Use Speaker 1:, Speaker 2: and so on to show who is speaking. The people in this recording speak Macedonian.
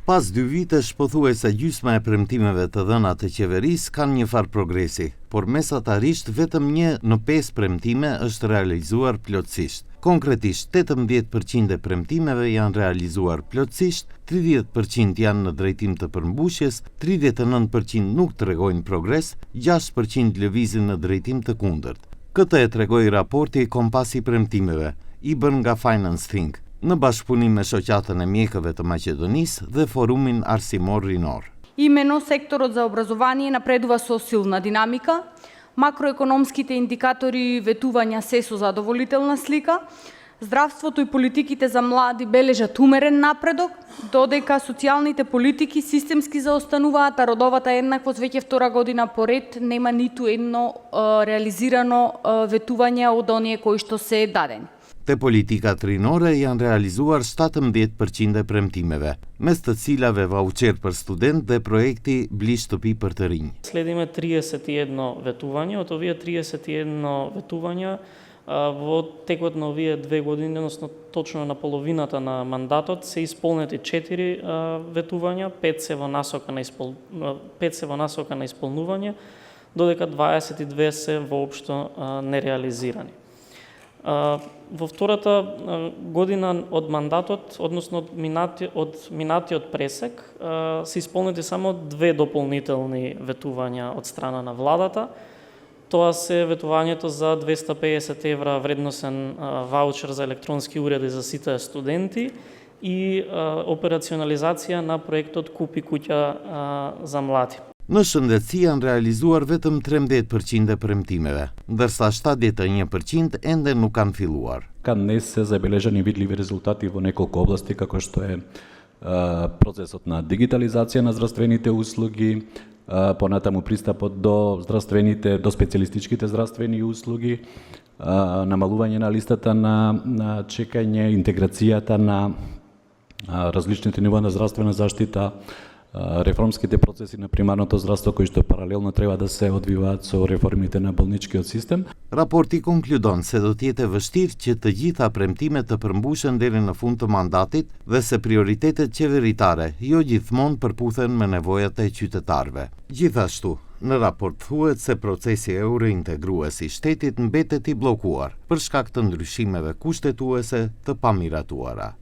Speaker 1: Pas 2 vitesh pothuajse gjysma e premtimeve të dhëna të qeverisë kanë një farë progresi, por mesatarisht vetëm 1 në 5 premtime është realizuar plotësisht. Konkretisht, 18% e premtimeve janë realizuar plotësisht, 30% janë në drejtim të përmbushjes, 39% nuk tregojnë progres, 6% lëvizin në drejtim të kundërt. Këtë e tregoi raporti Kompas i premtimeve, i bën nga Finance Think, në bashkëpunim me Shoqatën e Mjekëve të Maqedonisë dhe Forumin Arsimor Rinor.
Speaker 2: Именно секторот за образование напредува со силна динамика, макроекономските индикатори ветувања се со задоволителна слика, здравството и политиките за млади бележат умерен напредок, додека социјалните политики системски заостануваат, а родовата еднаквост веќе 2 година поред нема ниту едно реализирано ветување од оние кои што се дадени.
Speaker 1: Te politikat rinore janë realizuar 17% e premtimeve, mes të cilave vauçer për student dhe projekti Bli shtëpi për të rinj.
Speaker 3: Следиме 31 ветувања, од овие 31 ветувања во текот на овие 2 години, односно точно на половината на мандатот, се исполнети 4 ветувања, 5 се во насока на исполнување, додека 22 се воопшто нереализирани. Во втората година од мандатот, односно од минатиот пресек, се исполнети само 2 дополнителни ветувања од страна на владата. Тоа се ветувањето за 250 евра вредносен ваучер за електронски уреди за сите студенти и операционализација на проектот Купи куќа за млади.
Speaker 1: Në shëndetësi janë realizuar vetëm 13% e premtimeve, ndërsa 71% ende nuk kanë filluar.
Speaker 4: Кај днес се забележани видливи резултати во неколку области, како што е процесот на дигитализација на здравствените услуги, понатаму пристапот до специјалистичките здравствени услуги, намалување на листата на чекање, интеграцијата на различните нива на здравствена заштита, реформските процеси на примарното здравство кои што паралелно треба да се одвиваат со реформите на болничкиот систем.
Speaker 1: Raporti konkludon se do të jetë e vështirë që të gjitha premtimet të përmbushen deri në fund të mandatit dhe se prioritetet qeveritare jo gjithmonë përputhen me nevojat e qytetarëve. Gjithashtu, në raport thuhet se procesi eurointegrues i shtetit mbetet i bllokuar për shkak të ndryshimeve kushtetuese të pamiratuara.